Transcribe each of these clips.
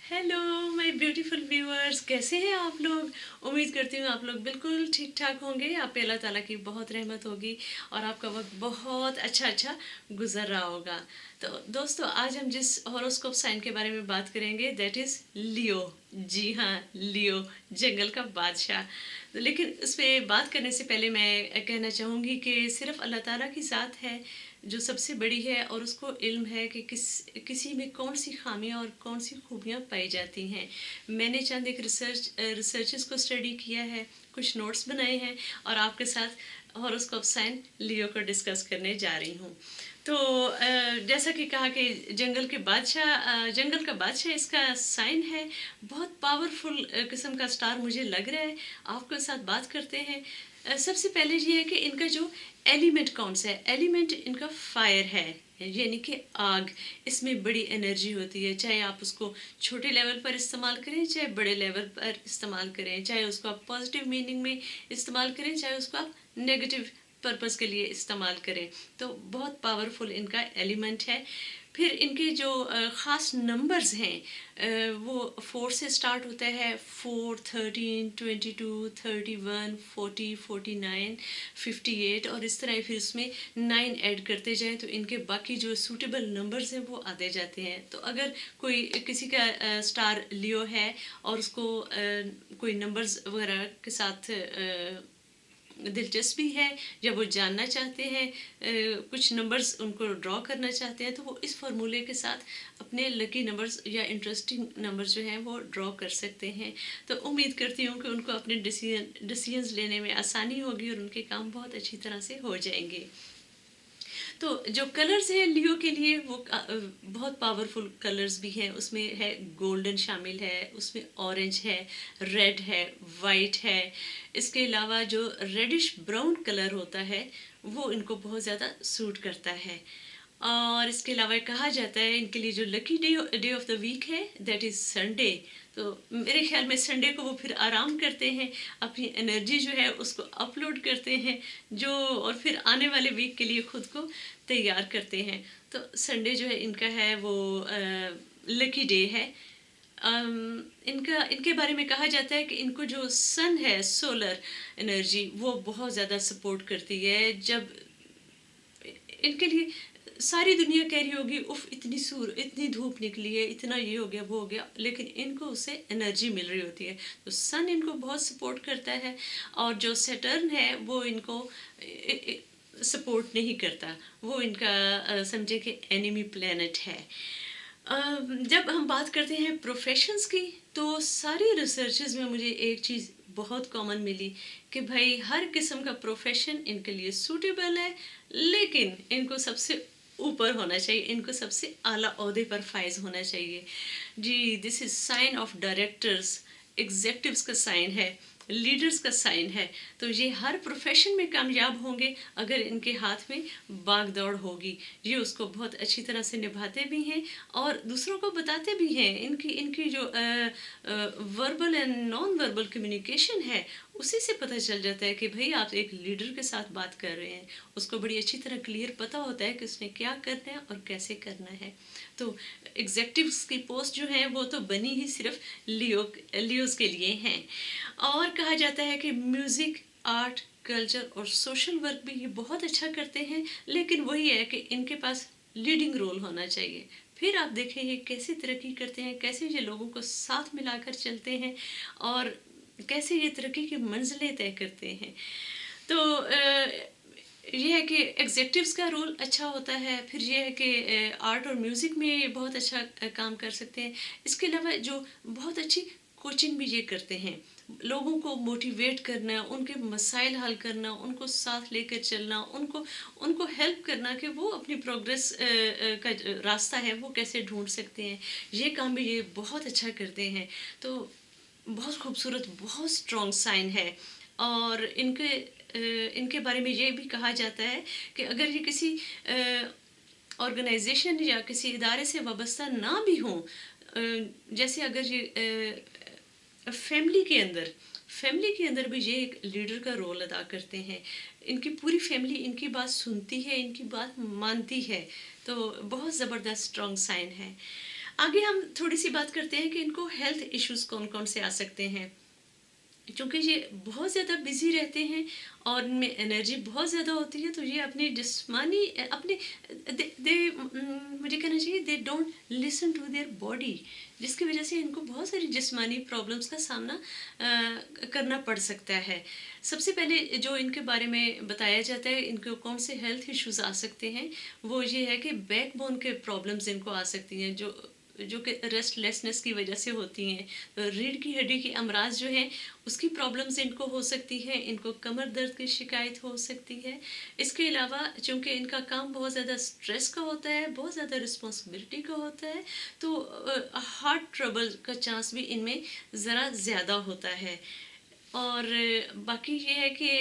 Hello my beautiful viewers, कैसे हैं आप लोग। उम्मीद करती हूँ आप लोग बिल्कुल ठीक ठाक होंगे। आप पे अल्लाह ताला की बहुत रहमत होगी और आपका वक्त बहुत अच्छा गुजर रहा होगा। तो दोस्तों, आज हम जिस हॉरोस्कोप साइन के बारे में बात करेंगे दैट इज़ लियो। जी हाँ, लियो, जंगल का बादशाह। तो लेकिन इस पे बात करने से पहले मैं कहना चाहूँगी कि सिर्फ अल्लाह ताला की ज़ात है जो सबसे बड़ी है और उसको इल्म है कि किसी में कौन सी खामियां और कौन सी खूबियां पाई जाती हैं। मैंने चंद एक रिसर्चेस को स्टडी किया है, कुछ नोट्स बनाए हैं और आपके साथ हॉरोस्कोप साइन लियो को डिस्कस करने जा रही हूँ। तो जैसा कि कहा कि जंगल का बादशाह इसका साइन है। बहुत पावरफुल किस्म का स्टार मुझे लग रहा है। आपके साथ बात करते हैं। सबसे पहले ये है कि इनका जो एलिमेंट कौन सा है। एलिमेंट इनका फायर है, यानी कि आग। इसमें बड़ी एनर्जी होती है, चाहे आप उसको छोटे लेवल पर इस्तेमाल करें चाहे बड़े लेवल पर इस्तेमाल करें, चाहे उसको आप पॉजिटिव मीनिंग में इस्तेमाल करें चाहे उसको आप नेगेटिव पर्पस के लिए इस्तेमाल करें। तो बहुत पावरफुल इनका एलिमेंट है। फिर इनके जो ख़ास नंबर्स हैं वो 4 से स्टार्ट होता है। 4, 13, 22, 31, 40, 49, 58 और इस तरह फिर उसमें 9 ऐड करते जाएं तो इनके बाकी जो सूटेबल नंबर्स हैं वो आते जाते हैं। तो अगर कोई किसी का स्टार लियो है और उसको कोई नंबर्स वगैरह के साथ दिलचस्पी है या वो जानना चाहते हैं, कुछ नंबर्स उनको ड्रॉ करना चाहते हैं, तो वो इस फार्मूले के साथ अपने लकी नंबर्स या इंटरेस्टिंग नंबर्स जो हैं वो ड्रॉ कर सकते हैं। तो उम्मीद करती हूँ कि उनको अपने डिसीजंस लेने में आसानी होगी और उनके काम बहुत अच्छी तरह से हो जाएंगे। तो जो कलर्स हैं लियो के लिए वो बहुत पावरफुल कलर्स भी हैं। उसमें है गोल्डन शामिल है, उसमें ऑरेंज है, रेड है, वाइट है। इसके अलावा जो रेडिश ब्राउन कलर होता है वो इनको बहुत ज़्यादा सूट करता है। और इसके अलावा कहा जाता है इनके लिए जो lucky day of the week है दैट इज़ संडे। तो मेरे ख्याल में संडे को वो फिर आराम करते हैं, अपनी एनर्जी जो है उसको अपलोड करते हैं जो, और फिर आने वाले वीक के लिए खुद को तैयार करते हैं। तो संडे जो है इनका है वो लकी डे है। इनके बारे में कहा जाता है कि इनको जो सन है, सोलर एनर्जी, वो बहुत ज़्यादा सपोर्ट करती है। जब इनके लिए सारी दुनिया कह रही होगी उफ इतनी धूप निकली है, इतना ये हो गया वो हो गया, लेकिन इनको उससे एनर्जी मिल रही होती है। तो सन इनको बहुत सपोर्ट करता है और जो सैटर्न है वो इनको सपोर्ट नहीं करता। वो इनका समझे कि एनिमी प्लेनेट है। जब हम बात करते हैं प्रोफेशंस की तो सारी रिसर्चेस में मुझे एक चीज़ बहुत कॉमन मिली कि भाई हर किस्म का प्रोफेशन इनके लिए सूटेबल है, लेकिन इनको सबसे ऊपर होना चाहिए, इनको सबसे आला ओहदे पर फाइज होना चाहिए। जी, this is sign of directors, executives का साइन है, लीडर्स का साइन है। तो ये हर प्रोफेशन में कामयाब होंगे अगर इनके हाथ में भाग दौड़ होगी। ये उसको बहुत अच्छी तरह से निभाते भी हैं और दूसरों को बताते भी हैं। इनकी इनकी जो verbal and non verbal communication है उसी से पता चल जाता है कि भाई आप एक लीडर के साथ बात कर रहे हैं। उसको बड़ी अच्छी तरह क्लियर पता होता है कि उसने क्या करना है और कैसे करना है। तो एग्जेक्टिव्स की पोस्ट जो है वो तो बनी ही सिर्फ लियोज के लिए हैं। और कहा जाता है कि म्यूज़िक, आर्ट, कल्चर और सोशल वर्क भी ये बहुत अच्छा करते हैं, लेकिन वही है कि इनके पास लीडिंग रोल होना चाहिए। फिर आप देखें ये कैसे तरक्की करते हैं, कैसे ये लोगों को साथ मिलाकर चलते हैं और कैसे ये तरक्की की मंजिलें तय करते हैं। तो ये है कि एग्जेक्टिव्स का रोल अच्छा होता है। फिर ये है कि आर्ट और म्यूज़िक में ये बहुत अच्छा काम कर सकते हैं। इसके अलावा जो बहुत अच्छी कोचिंग भी ये करते हैं, लोगों को मोटिवेट करना, उनके मसाइल हल करना, उनको साथ लेकर चलना, उनको उनको हेल्प करना कि वो अपनी प्रोग्रेस का रास्ता है वो कैसे ढूंढ सकते हैं। ये काम भी ये बहुत अच्छा करते हैं। तो बहुत खूबसूरत, बहुत स्ट्रॉन्ग साइन है। और इनके बारे में ये भी कहा जाता है कि अगर ये किसी ऑर्गेनाइजेशन या किसी इदारे से वाबस्ता ना भी हों, जैसे अगर ये फैमिली के अंदर भी ये एक लीडर का रोल अदा करते हैं। इनकी पूरी फैमिली इनकी बात सुनती है, इनकी बात मानती है। तो बहुत ज़बरदस्त स्ट्रॉन्ग साइन है। आगे हम थोड़ी सी बात करते हैं कि इनको हेल्थ इश्यूज कौन कौन से आ सकते हैं। चूँकि ये बहुत ज़्यादा बिज़ी रहते हैं और इनमें एनर्जी बहुत ज़्यादा होती है, तो ये अपने जिस्मानी अपने मुझे कहना चाहिए they don't listen to their body, जिसकी वजह से इनको बहुत सारी जिस्मानी प्रॉब्लम्स का सामना करना पड़ सकता है। सबसे पहले जो इनके बारे में बताया जाता है, इनको कौन से हेल्थ इश्यूज़ आ सकते हैं, वो ये है कि बैकबोन के प्रॉब्लम्स इनको आ सकती हैं, जो जो कि रेस्टलेसनेस की वजह से होती हैं। रीढ़ की हड्डी की अमराज जो हैं, उसकी प्रॉब्लम्स इनको हो सकती हैं, इनको कमर दर्द की शिकायत हो सकती है। इसके अलावा चूँकि इनका काम बहुत ज़्यादा स्ट्रेस का होता है, बहुत ज़्यादा रिस्पॉन्सिबिलिटी का होता है, तो हार्ट ट्रबल का चांस भी इनमें ज़रा ज़्यादा होता है। और बाकी ये है कि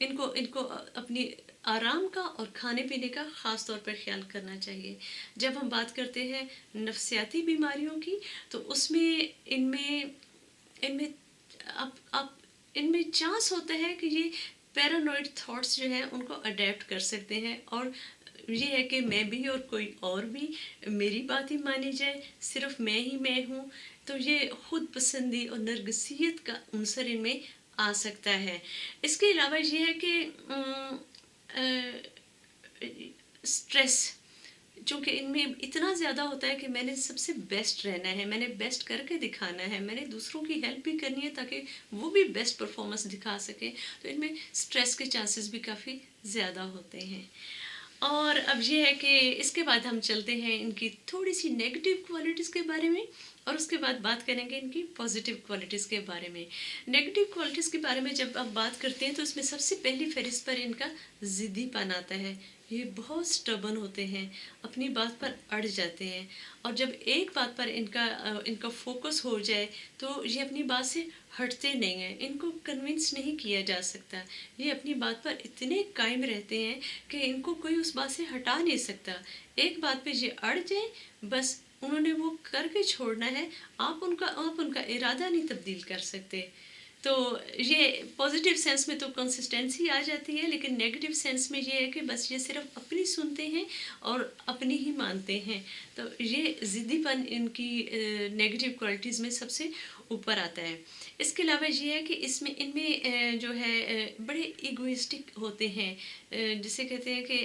इनको इनको अपनी आराम का और खाने पीने का ख़ास तौर पर ख्याल करना चाहिए। जब हम बात करते हैं नफ्सियाती बीमारियों की, तो उसमें इनमें इनमें आप इनमें चांस होता है कि ये पैरानॉइड थॉट्स जो हैं उनको अडेप्ट कर सकते हैं, और ये है कि मैं भी और कोई और भी, मेरी बात ही मानी जाए, सिर्फ मैं हूँ। तो ये खुद पसंदी और नरगिसियत का अंसर इनमें आ सकता है। इसके अलावा ये है कि स्ट्रेस चूँकि इनमें इतना ज़्यादा होता है कि मैंने सबसे बेस्ट रहना है, मैंने बेस्ट करके दिखाना है, मैंने दूसरों की हेल्प भी करनी है ताकि वो भी बेस्ट परफॉर्मेंस दिखा सकें, तो इनमें स्ट्रेस के चांसेस भी काफ़ी ज़्यादा होते हैं। और अब ये है कि इसके बाद हम चलते हैं इनकी थोड़ी सी नेगेटिव क्वालिटीज़ के बारे में, और उसके बाद बात करेंगे इनकी पॉजिटिव क्वालिटीज़ के बारे में। नेगेटिव क्वालिटीज़ के बारे में जब आप बात करते हैं, तो इसमें सबसे पहली फहरिस्त पर इनका ज़िद्दीपन आता है। ये बहुत स्टबर्न होते हैं, अपनी बात पर अड़ जाते हैं, और जब एक बात पर इनका फोकस हो जाए, तो ये अपनी बात से हटते नहीं हैं, इनको कन्विंस नहीं किया जा सकता। ये अपनी बात पर इतने कायम रहते हैं कि इनको कोई उस बात से हटा नहीं सकता। एक बात पे ये अड़ जाए, बस उन्होंने वो करके छोड़ना है, आप उनका इरादा नहीं तब्दील कर सकते। तो ये पॉजिटिव सेंस में तो कंसिस्टेंसी आ जाती है, लेकिन नेगेटिव सेंस में ये है कि बस ये सिर्फ अपनी सुनते हैं और अपनी ही मानते हैं। तो ये ज़िद्दीपन इनकी नेगेटिव क्वालिटीज़ में सबसे ऊपर आता है। इसके अलावा ये है कि इसमें इनमें जो है बड़े इगोइस्टिक होते हैं, जिसे कहते हैं कि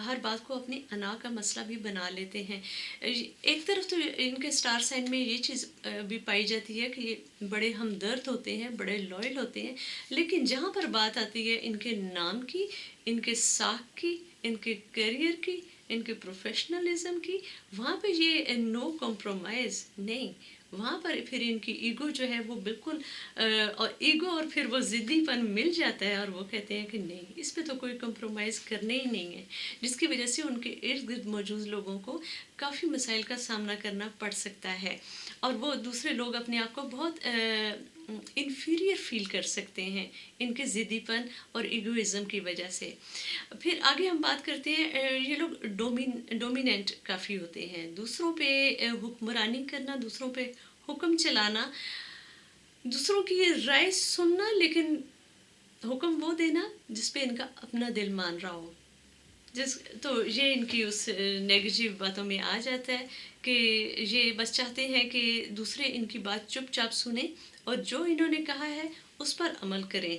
हर बात को अपनी अना का मसला भी बना लेते हैं। एक तरफ तो इनके स्टार साइन में ये चीज़ भी पाई जाती है कि ये बड़े हमदर्द होते हैं, बड़े लॉयल होते हैं, लेकिन जहाँ पर बात आती है इनके नाम की, इनके साख की, इनके करियर की, इनके प्रोफेशनलिज्म की, वहाँ पे ये नो कॉम्प्रोमाइज़ नहीं, वहाँ पर फिर इनकी ईगो जो है वो बिल्कुल और ईगो और फिर वो ज़िद्दीपन मिल जाता है, और वो कहते हैं कि नहीं, इस पे तो कोई कॉम्प्रोमाइज़ करने ही नहीं है, जिसकी वजह से उनके इर्द गिर्द मौजूद लोगों को काफ़ी मसाइल का सामना करना पड़ सकता है, और वो दूसरे लोग अपने आप को बहुत इन्फीरियर फील कर सकते हैं इनके ज़िद्दीपन और ईगोइज़्म की वजह से। फिर आगे हम बात करते हैं, ये लोग डोमिनेंट काफ़ी होते हैं, दूसरों पे हुक्मरानी करना, दूसरों पे हुक्म चलाना, दूसरों की राय सुनना, लेकिन हुक्म वो देना जिस पे इनका अपना दिल मान रहा हो। जिस तो ये इनकी उस नेगेटिव बातों में आ जाता है कि ये बस चाहते हैं कि दूसरे इनकी बात चुपचाप सुने और जो इन्होंने कहा है उस पर अमल करें।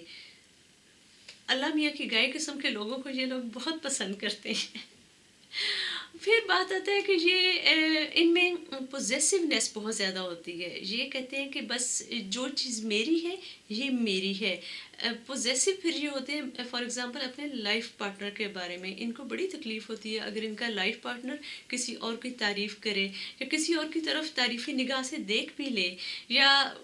अल्लाह मियाँ की गाय किस्म के लोगों को ये लोग बहुत पसंद करते हैं। फिर बात आता है कि ये इनमें पोजेसिवनेस बहुत ज़्यादा होती है, ये कहते हैं कि बस जो चीज़ मेरी है ये मेरी है। पोजेसिव फिर ये होते हैं, फॉर एग्जांपल अपने लाइफ पार्टनर के बारे में इनको बड़ी तकलीफ़ होती है अगर इनका लाइफ पार्टनर किसी और की तारीफ़ करे, या किसी और की तरफ तारीफ़ी निगाह से देख भी ले, या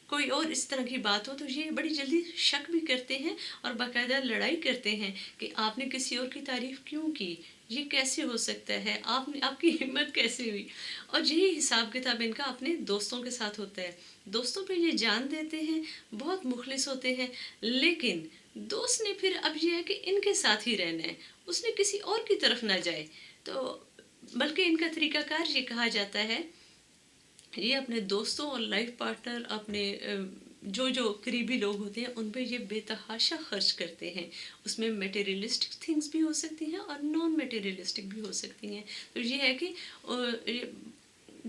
कोई और इस तरह की बात हो, तो ये बड़ी जल्दी शक भी करते हैं और बाकायदा लड़ाई करते हैं कि आपने किसी और की तारीफ़ क्यों की, ये कैसे हो सकता है, आपने आपकी हिम्मत कैसे हुई। और यही हिसाब किताब इनका अपने दोस्तों के साथ होता है, दोस्तों पे ये जान देते हैं, बहुत मुखलिस होते हैं, लेकिन दोस्त ने फिर अब ये है कि इनके साथ ही रहना है, उसने किसी और की तरफ ना जाए। तो बल्कि इनका तरीकाकार ये कहा जाता है, ये अपने दोस्तों और लाइफ पार्टनर, अपने जो जो करीबी लोग होते हैं उन पे ये बेतहाशा खर्च करते हैं। उसमें मटेरियलिस्टिक थिंग्स भी हो सकती हैं और नॉन मटेरियलिस्टिक भी हो सकती हैं। तो ये है कि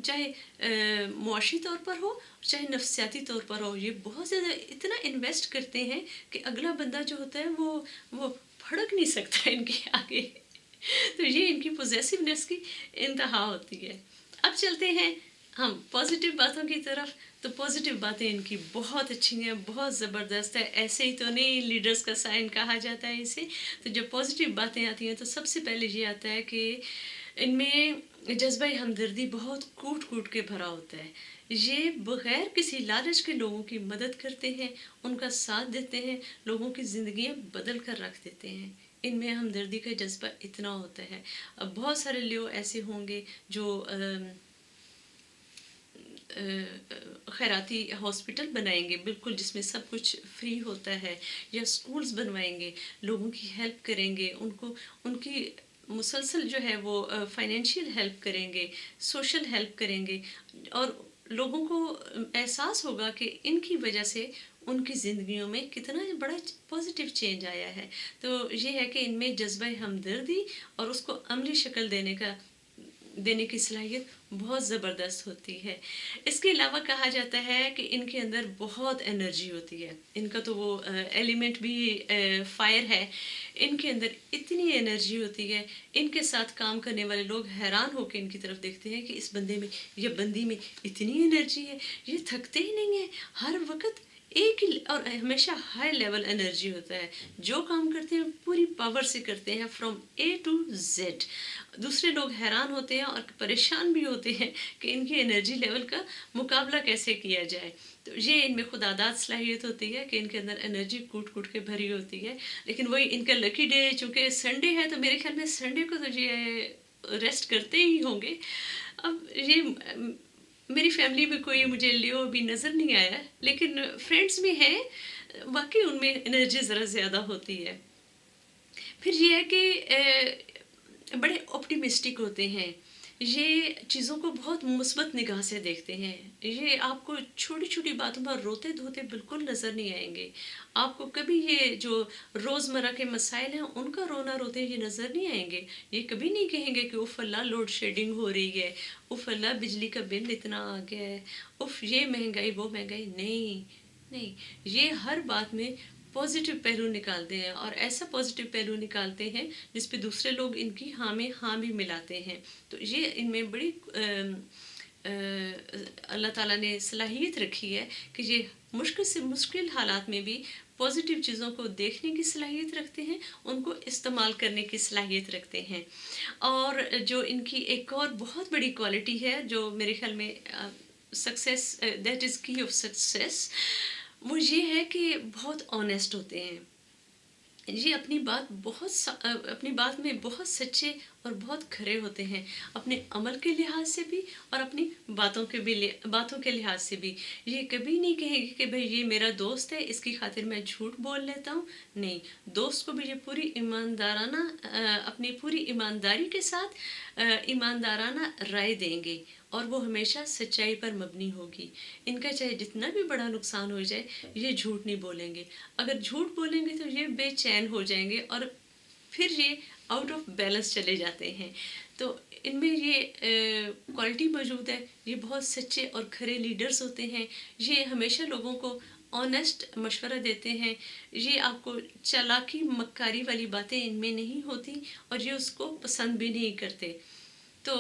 चाहे मुआशी तौर पर हो, चाहे नफ्सियाती तौर पर हो, ये बहुत ज़्यादा इतना इन्वेस्ट करते हैं कि अगला बंदा जो होता है वो फड़क नहीं सकता इनके आगे। तो ये इनकी पोजेसिवनेस की इंतहा होती है। अब चलते हैं हम पॉजिटिव बातों की तरफ। तो पॉजिटिव बातें इनकी बहुत अच्छी हैं, बहुत ज़बरदस्त है। ऐसे ही तो नहीं, लीडर्स का साइन कहा जाता है इसे। तो जब पॉजिटिव बातें आती हैं तो सबसे पहले ये आता है कि इनमें जज्बा हमदर्दी बहुत कूट कूट के भरा होता है। ये बग़ैर किसी लालच के लोगों की मदद करते हैं, उनका साथ देते हैं, लोगों की ज़िंदगियाँ बदल कर रख देते हैं। इनमें हमदर्दी का जज्बा इतना होता है। अब बहुत सारे लोग ऐसे होंगे जो खैराती हॉस्पिटल बनाएंगे बिल्कुल, जिसमें सब कुछ फ्री होता है, या स्कूल्स बनवाएंगे, लोगों की हेल्प करेंगे, उनको उनकी मुसलसल जो है वो फाइनेंशियल हेल्प करेंगे, सोशल हेल्प करेंगे, और लोगों को एहसास होगा कि इनकी वजह से उनकी ज़िंदगियों में कितना बड़ा पॉजिटिव चेंज आया है। तो ये है कि इनमें जज्बा हमदर्दी और उसको अमली शक्ल देने की सलाहियत बहुत ज़बरदस्त होती है। इसके अलावा कहा जाता है कि इनके अंदर बहुत एनर्जी होती है। इनका तो वो एलिमेंट भी फायर है। इनके अंदर इतनी एनर्जी होती है, इनके साथ काम करने वाले लोग हैरान होकर इनकी तरफ देखते हैं कि इस बंदे में या बंदी में इतनी एनर्जी है, ये थकते ही नहीं है, हर वक्त एक ही और हमेशा हाई लेवल एनर्जी होता है। जो काम करते हैं पूरी पावर से करते हैं, फ्रॉम ए टू जेड। दूसरे लोग हैरान होते हैं और परेशान भी होते हैं कि इनकी एनर्जी लेवल का मुकाबला कैसे किया जाए। तो ये इनमें खुदादाद सलाहियत होती है कि इनके अंदर एनर्जी कूट कूट के भरी होती है। लेकिन वही इनका लकी डे चूँकि संडे है, तो मेरे ख्याल में संडे को तो ये रेस्ट करते ही होंगे। अब ये मेरी फैमिली में कोई मुझे लियो अभी नज़र नहीं आया, लेकिन फ्रेंड्स में हैं, वाकई उनमें एनर्जी ज़रा ज़्यादा होती है। फिर ये है कि बड़े ऑप्टिमिस्टिक होते हैं। ये चीज़ों को बहुत मुस्बत निगाह से देखते हैं। ये आपको छोटी-छोटी बातों पर रोते-धोते बिल्कुल नज़र नहीं आएँगे। आपको कभी ये जो रोज़मर्रा के मसाइल हैं, उनका रोना-रोते ये नज़र नहीं आएँगे। ये कभी नहीं कहेंगे कि उफ़ अल्लाह लोड शेडिंग हो रही है, उफ़ अल्लाह बिजली का बिल इतना आ गया है, उफ़ ये महँगाई, वो महँगाई। नहीं, नहीं, ये हर बात में पॉजिटिव पहलू निकालते हैं, और ऐसा पॉजिटिव पहलू निकालते हैं जिस पे दूसरे लोग इनकी हाँ में हाँ भी मिलाते हैं। तो ये इनमें बड़ी अल्लाह ताला ने सलाहियत रखी है कि ये मुश्किल से मुश्किल हालात में भी पॉजिटिव चीज़ों को देखने की सलाहियत रखते हैं, उनको इस्तेमाल करने की सलाहियत रखते हैं। और जो इनकी एक और बहुत बड़ी क्वालिटी है जो मेरे ख्याल में सक्सेस, दैट इज़ की ऑफ सक्सेस, वो ये है कि बहुत ऑनेस्ट होते हैं। ये अपनी बात में बहुत सच्चे और बहुत खरे होते हैं, अपने अमल के लिहाज से भी और अपनी बातों के लिहाज से भी। ये कभी नहीं कहेंगे कि भाई ये मेरा दोस्त है, इसकी खातिर मैं झूठ बोल लेता हूँ। नहीं, दोस्त को भी ये पूरी ईमानदाराना अपनी पूरी ईमानदारी के साथ ईमानदाराना राय देंगे, और वो हमेशा सच्चाई पर मबनी होगी। इनका चाहे जितना भी बड़ा नुकसान हो जाए, ये झूठ नहीं बोलेंगे। अगर झूठ बोलेंगे तो ये बेचैन हो जाएंगे और फिर ये आउट ऑफ बैलेंस चले जाते हैं। तो इनमें ये क्वालिटी मौजूद है। ये बहुत सच्चे और खरे लीडर्स होते हैं। ये हमेशा लोगों को ऑनेस्ट मशवरा देते हैं। ये आपको चालाकी मक्कारी वाली बातें इनमें नहीं होती, और ये उसको पसंद भी नहीं करते। तो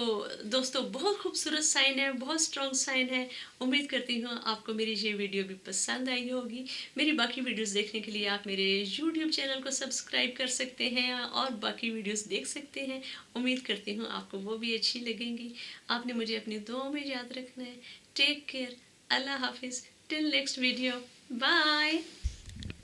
दोस्तों, बहुत खूबसूरत साइन है, बहुत स्ट्रॉन्ग साइन है। उम्मीद करती हूँ आपको मेरी ये वीडियो भी पसंद आई होगी। मेरी बाकी वीडियोस देखने के लिए आप मेरे यूट्यूब चैनल को सब्सक्राइब कर सकते हैं और बाकी वीडियोस देख सकते हैं। उम्मीद करती हूँ आपको वो भी अच्छी लगेंगी। आपने मुझे अपनी दुआओं में याद रखना है। टेक केयर, अल्लाह हाफिज़, टिल नेक्स्ट वीडियो, बाय।